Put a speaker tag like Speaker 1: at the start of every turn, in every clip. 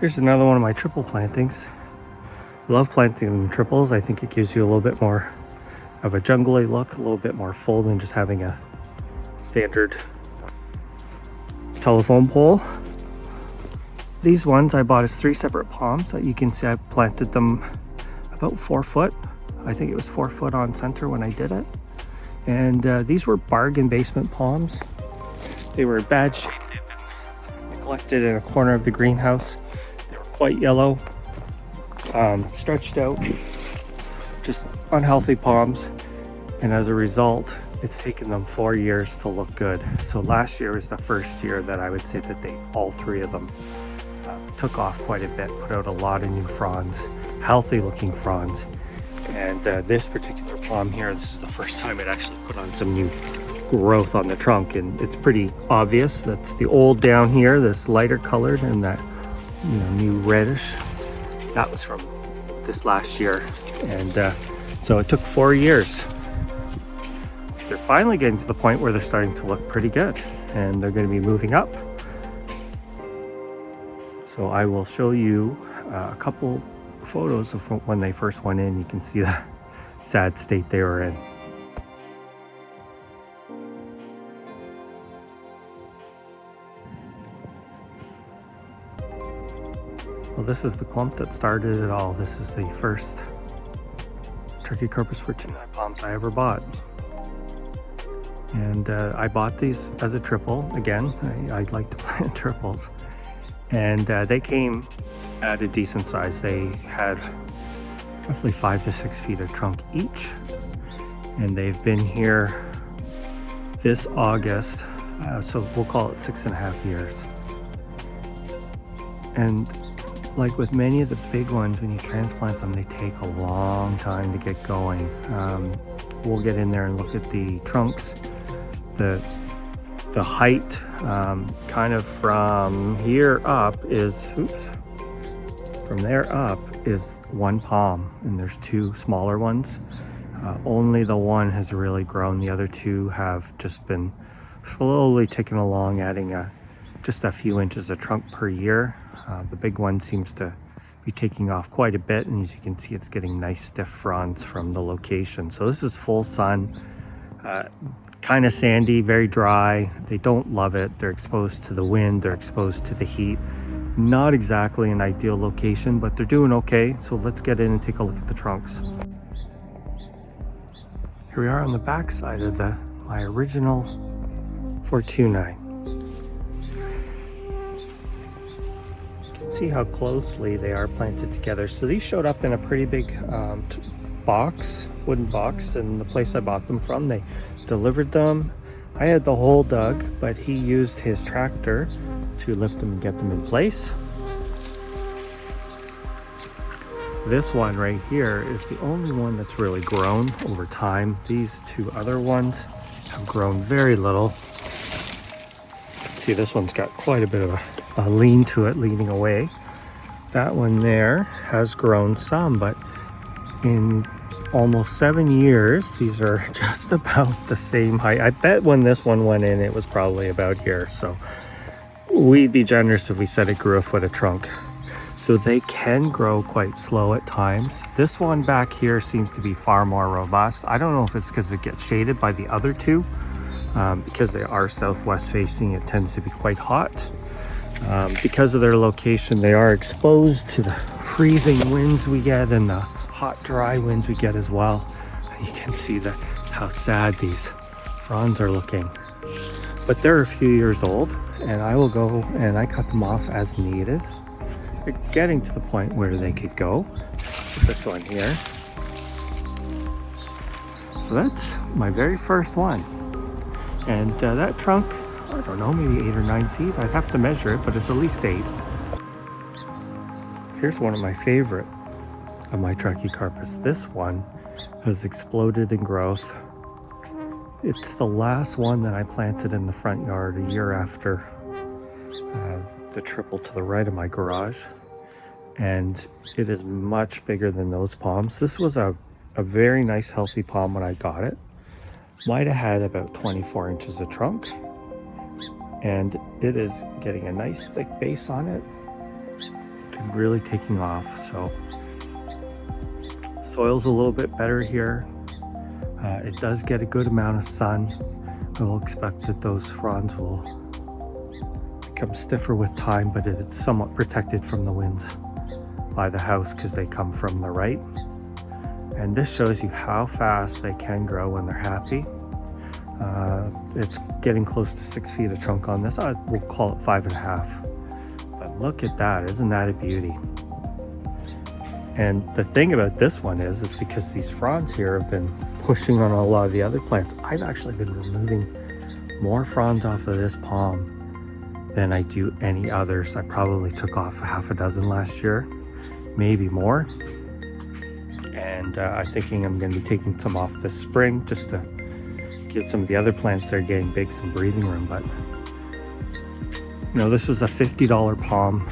Speaker 1: Here's another one of my triple plantings. I love planting triples. I think it gives you a little bit more of a jungly look, a little bit more full than just having a standard telephone pole. These ones I bought as 3 separate palms. You can see I planted them about 4 foot. I think it was 4 foot on center when I did it. And these were bargain basement palms. They were in bad shape. They've been neglected in a corner of the greenhouse. They were quite yellow, stretched out, just unhealthy palms. And as a result, it's taken them 4 years to look good. So last year was the first year that I would say that all 3 of them took off quite a bit, put out a lot of new fronds, healthy looking fronds. And this particular palm here, this is the first time it actually put on some new growth on the trunk, and it's pretty obvious. That's the old down here, this lighter colored, and that new reddish. That was from this last year, and so it took 4 years. They're finally getting to the point where they're starting to look pretty good, and they're going to be moving up. So I will show you a couple photos of when they first went in. You can see the sad state they were in. Well, this is the clump that started it all. This is the first Trachycarpus fortunei palms I ever bought. And I bought these as a triple. Again, I like to plant triples. And they came at a decent size. They had roughly 5 to 6 feet of trunk each. And they've been here this August, so we'll call it 6.5 years. And like with many of the big ones, when you transplant them, they take a long time to get going. We'll get in there and look at the trunks. The height kind of from here up is, from there up is 1 palm, and there's 2 smaller ones. Only the one has really grown. The other 2 have just been slowly ticking along, adding just a few inches of trunk per year. The big one seems to be taking off quite a bit, and as you can see, it's getting nice stiff fronds from the location. So this is full sun, kind of sandy, very dry. They don't love it. They're exposed to the wind, they're exposed to the heat. Not exactly an ideal location, but they're doing okay. So let's get in and take a look at the trunks. Here we are on the back side of my original fortunei. See how closely they are planted together. So these showed up in a pretty big box, wooden box, and the place I bought them from, they delivered them. I had the hole dug, but he used his tractor to lift them and get them in place. This one right here is the only one that's really grown over time. These 2 other ones have grown very little. See, this one's got quite a bit of a lean to it, leaning away. That one there has grown some, but in almost 7 years, these are just about the same height. I bet when this one went in, it was probably about here. So we'd be generous if we said it grew a foot of trunk. So they can grow quite slow at times. This one back here seems to be far more robust. I don't know if it's because it gets shaded by the other 2. Because they are southwest facing, it tends to be quite hot. Because of their location, they are exposed to the freezing winds we get and the hot, dry winds we get as well. And you can see how sad these fronds are looking. But they're a few years old, and I will go and I cut them off as needed. They're getting to the point where they could go. This one here. So that's my very first one. And that trunk, I don't know, maybe 8 or 9 feet. I'd have to measure it, but it's at least 8. Here's one of my favorite of my Trachycarpus. This one has exploded in growth. It's the last one that I planted in the front yard a year after the triple to the right of my garage. And it is much bigger than those palms. This was a very nice healthy palm when I got it. Might have had about 24 inches of trunk, and it is getting a nice thick base on it. and really taking off. So soil's a little bit better here. It does get a good amount of sun. I will expect that those fronds will become stiffer with time, but it's somewhat protected from the winds by the house because they come from the right. And this shows you how fast they can grow when they're happy. It's getting close to 6 feet of trunk on this. We'll call it 5.5. But look at that, isn't that a beauty? And the thing about this one is because these fronds here have been pushing on a lot of the other plants, I've actually been removing more fronds off of this palm than I do any others. I probably took off half a dozen last year, maybe more. And I'm thinking I'm going to be taking some off this spring just to give some of the other plants that are getting big some breathing room. But you know, this was a $50 palm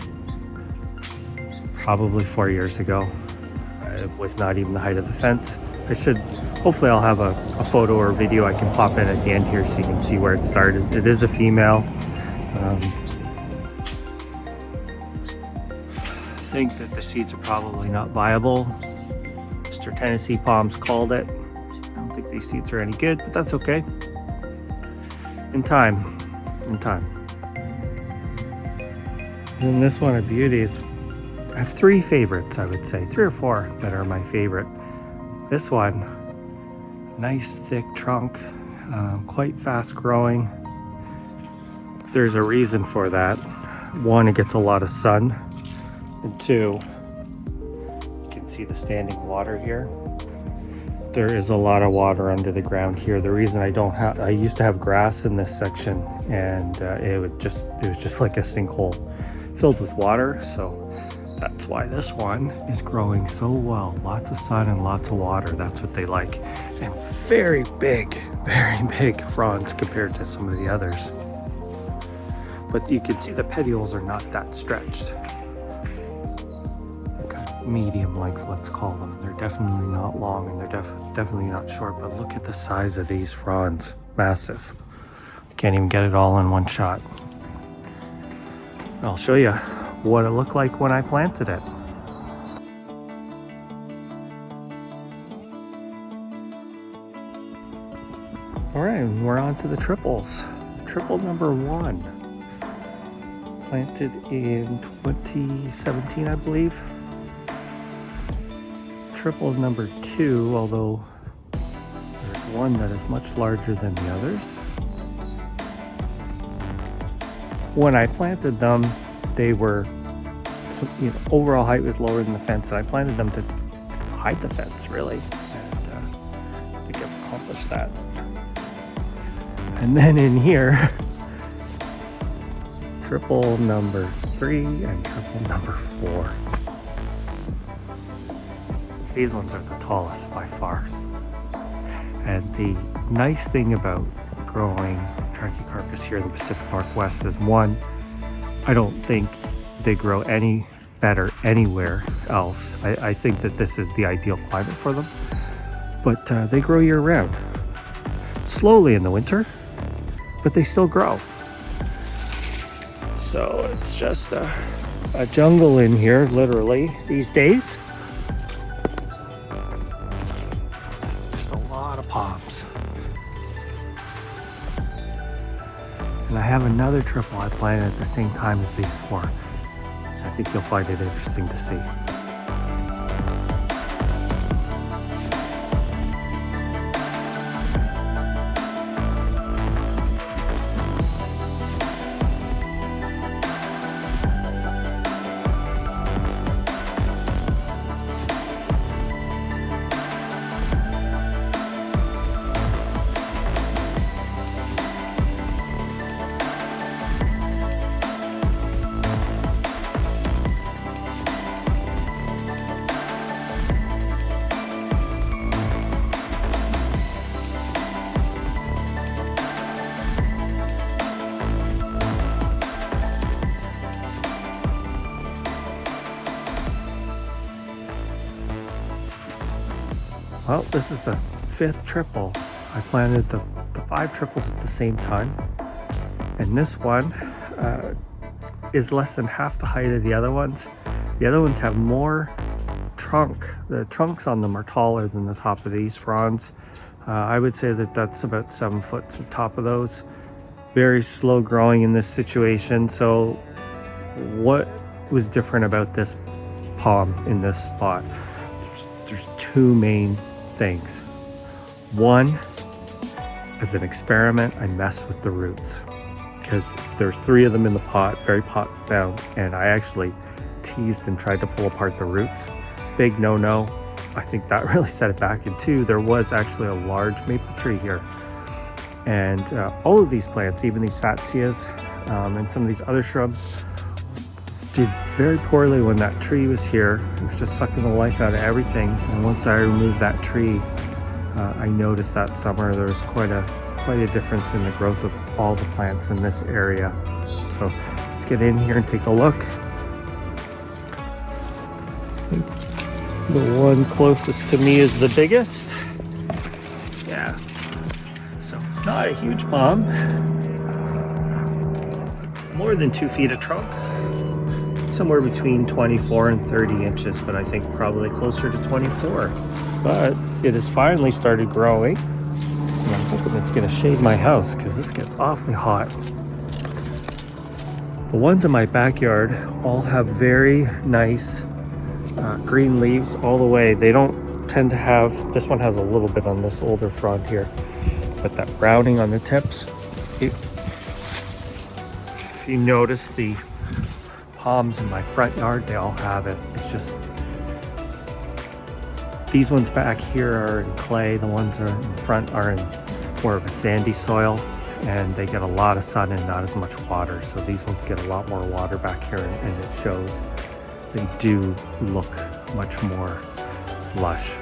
Speaker 1: probably 4 years ago. It was not even the height of the fence. Hopefully I'll have a photo or video I can pop in at the end here so you can see where it started. It is a female. I think that the seeds are probably not viable. Mr. Tennessee Palms called it. I don't think these seeds are any good, but that's okay. In time. And this one of beauties, I have 3 favorites, I would say, 3 or 4 that are my favorite. This one, nice thick trunk, quite fast growing. There's a reason for that. 1, it gets a lot of sun, and 2, you can see the standing water here. There is a lot of water under the ground here. The reason I used to have grass in this section, and it was just like a sinkhole filled with water. So that's why this one is growing so well. Lots of sun and lots of water. That's what they like. And very big fronds compared to some of the others. But you can see the petioles are not that stretched. Medium length, let's call them. They're definitely not long, and they're definitely not short, but look at the size of these fronds. Massive. Can't even get it all in one shot. I'll show you what it looked like when I planted it. All right, we're on to the triples. Triple number 1, planted in 2017, I believe. Triple number 2, although there's one that is much larger than the others. When I planted them, they were, overall height was lower than the fence, and I planted them to hide the fence, really, and I think I've accomplished that. And then in here, triple number 3 and triple number 4. These ones are the tallest by far. And the nice thing about growing Trachycarpus here in the Pacific Northwest is, 1, I don't think they grow any better anywhere else. I think that this is the ideal climate for them. But they grow year round. Slowly in the winter, but they still grow. So it's just a jungle in here, literally, these days. Palms. And I have another triple I planted at the same time as these 4. I think you'll find it interesting to see. Well, this is the 5th triple. I planted the 5 triples at the same time, and this one is less than half the height of the other ones, The other ones have more trunk. The trunks on them are taller than the top of these fronds. I would say that that's about 7 foot to the top of those. Very slow growing in this situation. So what was different about this palm in this spot? There's two main things. One, as an experiment, I messed with the roots because there's 3 of them in the pot, very pot bound, and I actually teased and tried to pull apart the roots. Big no-no. I think that really set it back. And 2, there was actually a large maple tree here. And all of these plants, even these Fatsias and some of these other shrubs, did very poorly when that tree was here. It was just sucking the life out of everything. And once I removed that tree, I noticed that summer there was quite a difference in the growth of all the plants in this area. So let's get in here and take a look. The one closest to me is the biggest. Yeah, so not a huge palm. More than 2 feet of trunk. Somewhere between 24 and 30 inches, but I think probably closer to 24. But it has finally started growing. And I'm hoping it's gonna shade my house because this gets awfully hot. The ones in my backyard all have very nice green leaves all the way. They don't tend to have, this one has a little bit on this older frond here, but that browning on the tips, if you notice the palms in my front yard, they all have it. It's just, these ones back here are in clay, the ones are in front are in more of a sandy soil, and they get a lot of sun and not as much water. So these ones get a lot more water back here, and it shows. They do look much more lush.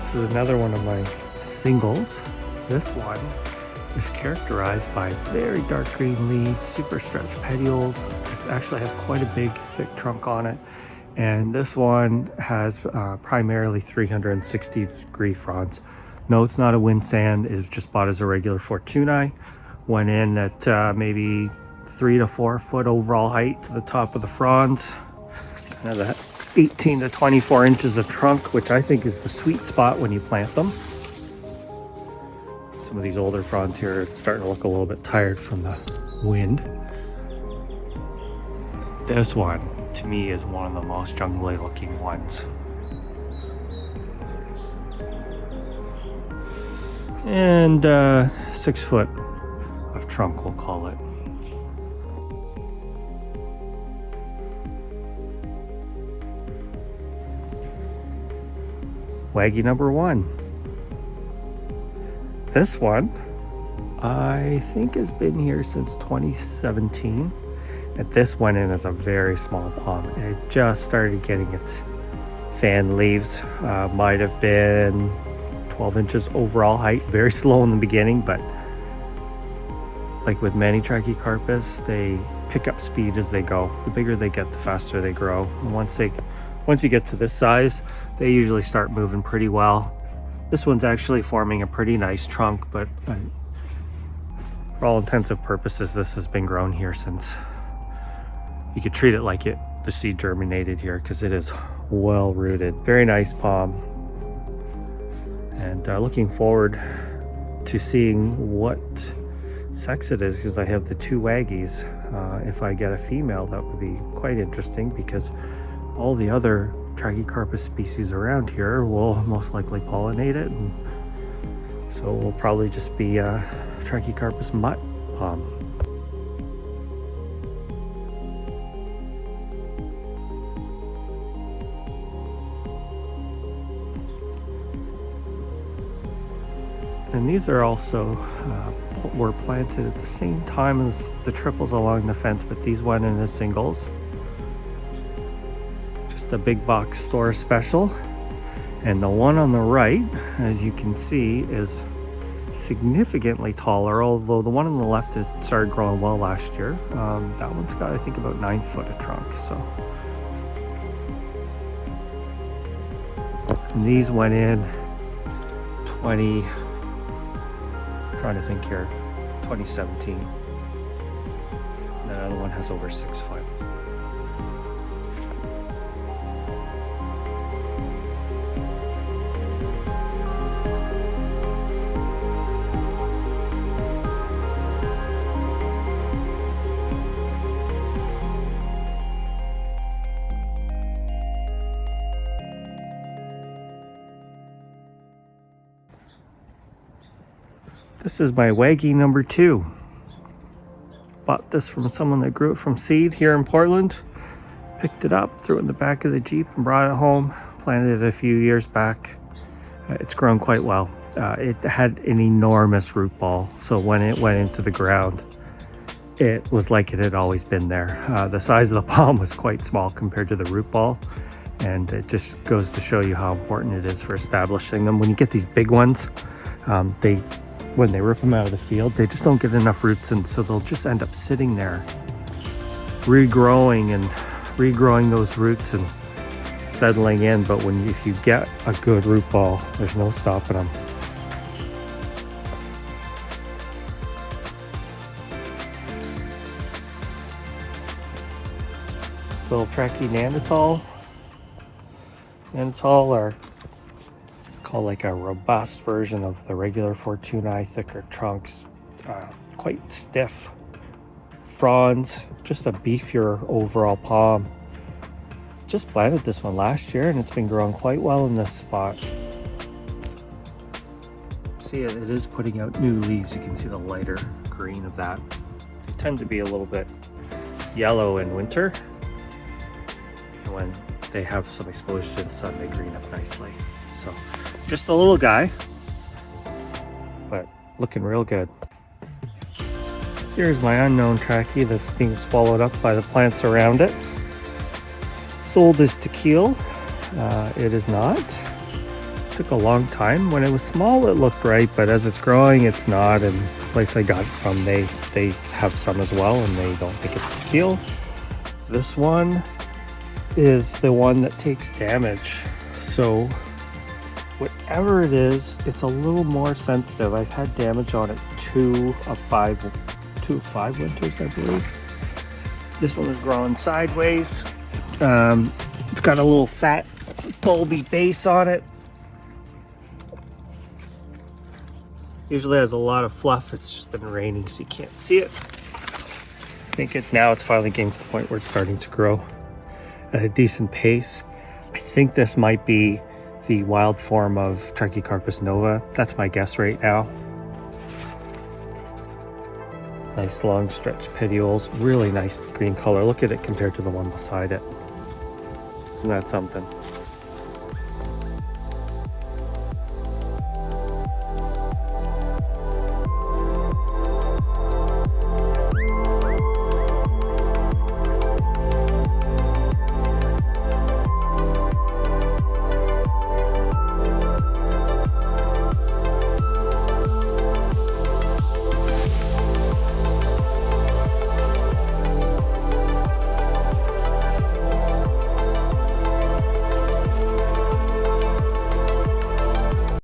Speaker 1: This is another one of my singles. This one is characterized by very dark green leaves, super stretched petioles. It actually has quite a big, thick trunk on it. And this one has primarily 360-degree fronds. No, it's not a wind sand. It's just bought as a regular fortunei. Went in at maybe 3 to 4 foot overall height to the top of the fronds. Kind of that 18 to 24 inches of trunk, which I think is the sweet spot when you plant them. Some of these older fronds here are starting to look a little bit tired from the wind. This one, to me, is one of the most jungly looking ones. And 6 foot of trunk, we'll call it. Waggy number 1. This one, I think, has been here since 2017. And this went in as a very small palm. It just started getting its fan leaves. Might have been 12 inches overall height. Very slow in the beginning, but like with many Trachycarpus, they pick up speed as they go. The bigger they get, the faster they grow. And once you get to this size, they usually start moving pretty well. This one's actually forming a pretty nice trunk, but for all intents and purposes, this has been grown here since, you could treat it like the seed germinated here, because it is well rooted. Very nice palm. And looking forward to seeing what sex it is, because I have the 2 waggies. If I get a female, that would be quite interesting, because all the other Trachycarpus species around here will most likely pollinate it, and so it will probably just be a Trachycarpus mutt palm. And these are also were planted at the same time as the triples along the fence, but these went in as singles. Just a big box store special. And the one on the right, as you can see, is significantly taller, although the one on the left has started growing well last year. That one's got, I think, about 9 foot of trunk. So, and these went in trying to think here, 2017. And that other one has over 6 foot. This is my Waggy number 2. Bought this from someone that grew it from seed here in Portland. Picked it up, threw it in the back of the Jeep and brought it home. Planted it a few years back. It's grown quite well. It had an enormous root ball, so when it went into the ground, it was like it had always been there. The size of the palm was quite small compared to the root ball, and it just goes to show you how important it is for establishing them. When you get these big ones, when they rip them out of the field, they just don't get enough roots, and so they'll just end up sitting there regrowing those roots and settling in. But if you get a good root ball, there's no stopping them. Little Trachycarpus. Neanderthal are called like a robust version of the regular fortunei, thicker trunks, quite stiff fronds, just a beefier overall palm. Just planted this one last year and it's been growing quite well in this spot. See, it is putting out new leaves. You can see the lighter green of that. They tend to be a little bit yellow in winter, and when they have some exposure to the sun, they green up nicely. So just a little guy, but looking real good. Here's my unknown trachea that's being swallowed up by the plants around it. Sold as tequila. It is not. Took a long time. When it was small, it looked right, but as it's growing, it's not. And the place I got it from, they have some as well, and they don't think it's tequila. This one is the one that takes damage. So whatever it is, it's a little more sensitive. I've had damage on it 2 of 5 winters, I believe. This one is growing sideways. It's got a little fat bulby base on it. Usually has a lot of fluff. It's just been raining, so you can't see it. I think now it's finally getting to the point where it's starting to grow at a decent pace. I think this might be the wild form of Trachycarpus nova. That's my guess right now. Nice long stretched petioles, really nice green color. Look at it compared to the one beside it. Isn't that something?